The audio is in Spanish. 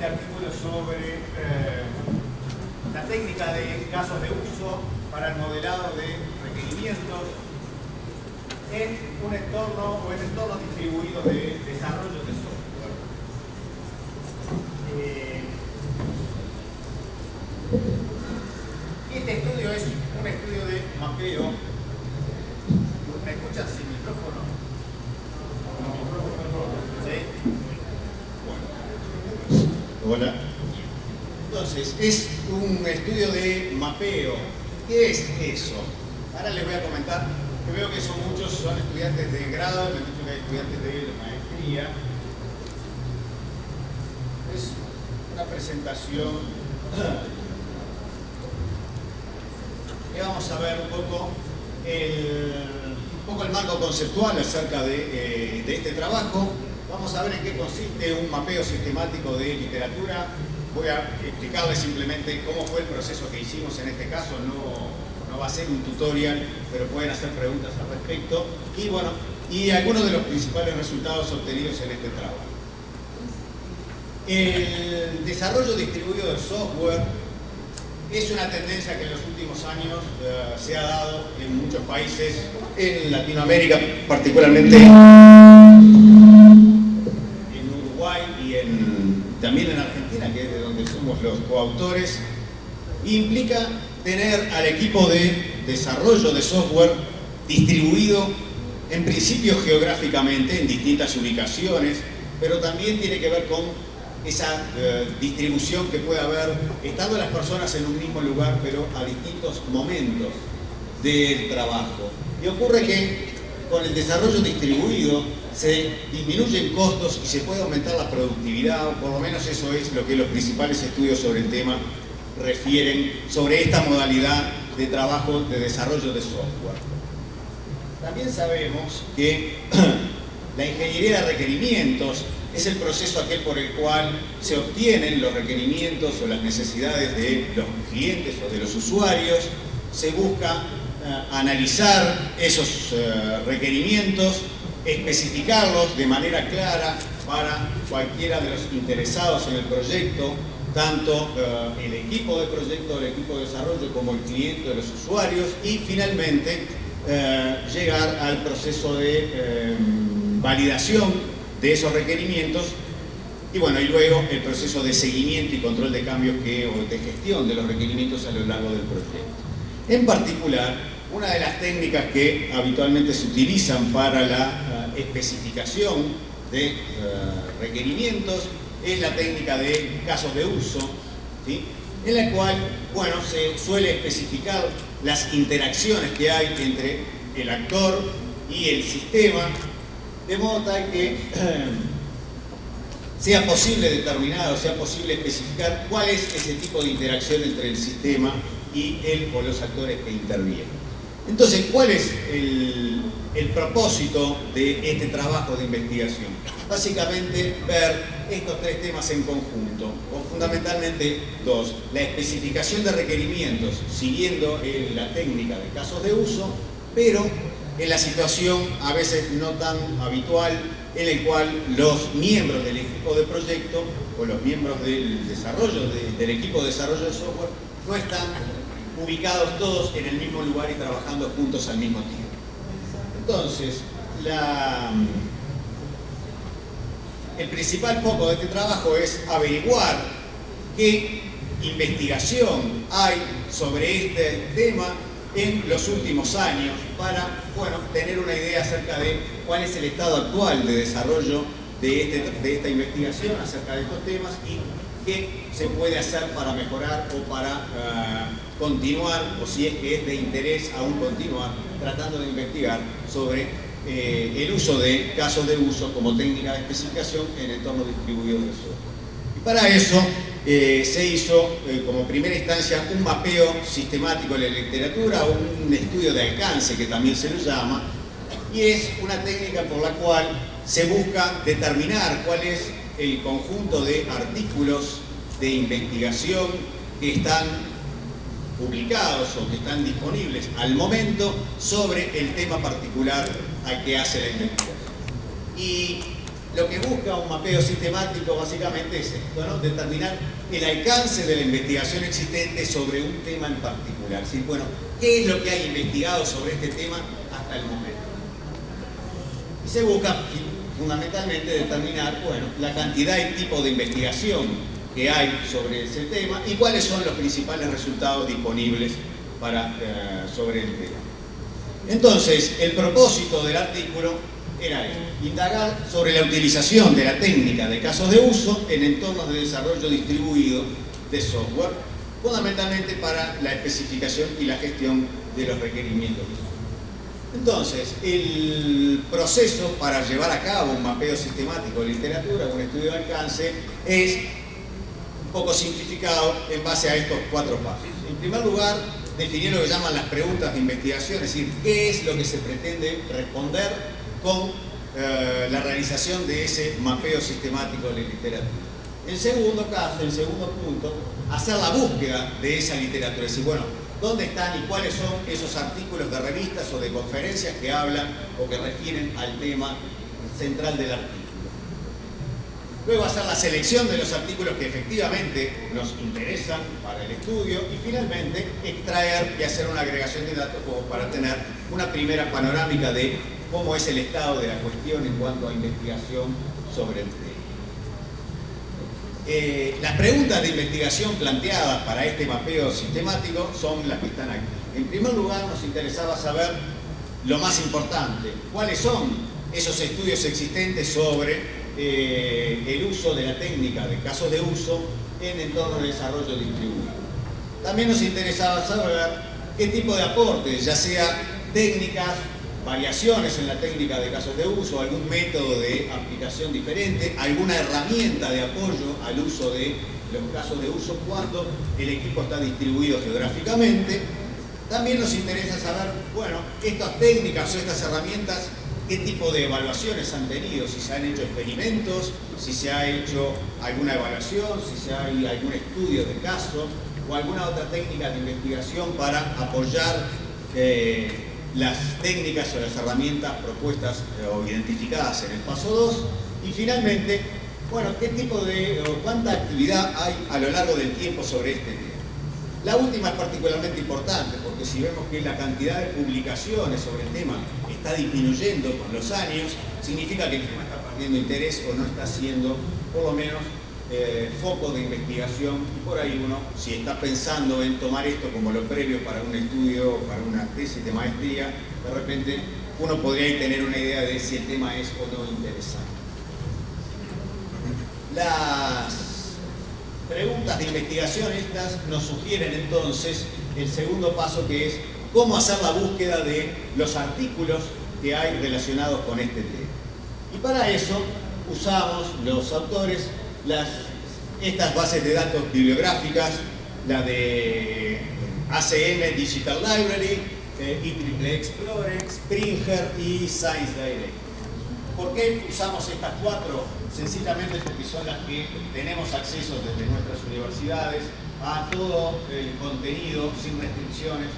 artículo sobre la técnica de casos de uso para el modelado de requerimientos en un entorno o en entornos distribuidos de desarrollo de software. Este estudio es un estudio de mapeo. ¿Me escuchan sin micrófono? ¿Sí? Bueno. Hola. Entonces, es un estudio de mapeo. ¿Qué es eso? Ahora les voy a comentar, que veo que muchos son estudiantes de grado, me han dicho que hay estudiantes de maestría. Es una presentación que vamos a ver un poco el marco conceptual acerca de este trabajo. Vamos a ver en qué consiste un mapeo sistemático de literatura. Voy a explicarles simplemente cómo fue el proceso que hicimos en este caso. No va a ser un tutorial, pero pueden hacer preguntas al respecto. Y bueno, y algunos de los principales resultados obtenidos en este trabajo. El desarrollo distribuido del software es una tendencia que en los últimos años se ha dado en muchos países, en Latinoamérica, particularmente en Uruguay y también en Argentina, que es de donde somos los coautores. Implica tener al equipo de desarrollo de software distribuido en principio geográficamente en distintas ubicaciones, pero también tiene que ver con esa distribución que puede haber estando las personas en un mismo lugar, pero a distintos momentos del trabajo. Y ocurre que con el desarrollo distribuido se disminuyen costos y se puede aumentar la productividad, o por lo menos eso es lo que los principales estudios sobre el tema refieren sobre esta modalidad de trabajo de desarrollo de software. También sabemos que la ingeniería de requerimientos es el proceso aquel por el cual se obtienen los requerimientos o las necesidades de los clientes o de los usuarios. Se busca analizar esos requerimientos, especificarlos de manera clara para cualquiera de los interesados en el proyecto, tanto el equipo de proyecto, el equipo de desarrollo, como el cliente de los usuarios, y finalmente llegar al proceso de validación de esos requerimientos y bueno, y luego el proceso de seguimiento y control de cambios o de gestión de los requerimientos a lo largo del proyecto. En particular, una de las técnicas que habitualmente se utilizan para la especificación de requerimientos es la técnica de casos de uso, ¿sí? En la cual, bueno, se suele especificar las interacciones que hay entre el actor y el sistema, de modo tal que sea posible determinar o sea posible especificar cuál es ese tipo de interacción entre el sistema y él o los actores que intervienen. Entonces, ¿cuál es el propósito de este trabajo de investigación? Básicamente, ver estos tres temas en conjunto, o fundamentalmente dos: la especificación de requerimientos siguiendo la técnica de casos de uso, pero en la situación a veces no tan habitual en el cual los miembros del equipo de proyecto o los miembros del desarrollo, del equipo de desarrollo de software no están ubicados todos en el mismo lugar y trabajando juntos al mismo tiempo. Entonces, el principal foco de este trabajo es averiguar qué investigación hay sobre este tema en los últimos años para, bueno, tener una idea acerca de cuál es el estado actual de desarrollo de esta investigación acerca de estos temas y qué se puede hacer para mejorar o para continuar, o si es que es de interés aún continuar tratando de investigar sobre el uso de casos de uso como técnica de especificación en entornos distribuidos de software. Y para eso se hizo como primera instancia un mapeo sistemático de la literatura, o un estudio de alcance que también se lo llama, y es una técnica por la cual se busca determinar cuál es el conjunto de artículos de investigación que están publicados o que están disponibles al momento sobre el tema particular al que hace la investigación. Y lo que busca un mapeo sistemático básicamente es esto, ¿no? Determinar el alcance de la investigación existente sobre un tema en particular. ¿Sí? Bueno, ¿qué es lo que hay investigado sobre este tema hasta el momento? Y se busca fundamentalmente determinar, bueno, la cantidad y tipo de investigación que hay sobre ese tema y cuáles son los principales resultados disponibles sobre el tema. Entonces, el propósito del artículo era indagar sobre la utilización de la técnica de casos de uso en entornos de desarrollo distribuido de software, fundamentalmente para la especificación y la gestión de los requerimientos. Entonces, el proceso para llevar a cabo un mapeo sistemático de literatura, un estudio de alcance, es un poco simplificado en base a estos 4 pasos. En primer lugar, definir lo que llaman las preguntas de investigación, es decir, qué es lo que se pretende responder con la realización de ese mapeo sistemático de la literatura. En segundo caso, en segundo punto, hacer la búsqueda de esa literatura, es decir, bueno, ¿dónde están y cuáles son esos artículos de revistas o de conferencias que hablan o que refieren al tema central del artículo? Luego hacer la selección de los artículos que efectivamente nos interesan para el estudio y finalmente extraer y hacer una agregación de datos como para tener una primera panorámica de cómo es el estado de la cuestión en cuanto a investigación sobre el tema. Las preguntas de investigación planteadas para este mapeo sistemático son las que están aquí. En primer lugar, nos interesaba saber lo más importante, cuáles son esos estudios existentes sobre el uso de la técnica de casos de uso en entornos de desarrollo distribuido. También nos interesaba saber qué tipo de aportes, ya sea técnicas, variaciones en la técnica de casos de uso, algún método de aplicación diferente, alguna herramienta de apoyo al uso de los casos de uso cuando el equipo está distribuido geográficamente. También nos interesa saber, bueno, estas técnicas o estas herramientas, qué tipo de evaluaciones han tenido, si se han hecho experimentos, si se ha hecho alguna evaluación, si se hay algún estudio de caso o alguna otra técnica de investigación para apoyar las técnicas o las herramientas propuestas o identificadas en el paso 2. Y finalmente, bueno, qué tipo de o cuánta actividad hay a lo largo del tiempo sobre este tema. La última es particularmente importante porque si vemos que la cantidad de publicaciones sobre el tema está disminuyendo con los años, significa que el tema está perdiendo interés o no está siendo, por lo menos, foco de investigación. Y por ahí uno, si está pensando en tomar esto como lo previo para un estudio, para una tesis de maestría, de repente uno podría tener una idea de si el tema es o no interesante. Las preguntas de investigación estas nos sugieren entonces el segundo paso, que es cómo hacer la búsqueda de los artículos que hay relacionados con este tema. Y para eso usamos los autores estas bases de datos bibliográficas, la de ACM Digital Library, IEEE Explorer, Springer y Science Direct. ¿Por qué usamos estas 4? Sencillamente porque son las que tenemos acceso desde nuestras universidades a todo el contenido sin restricciones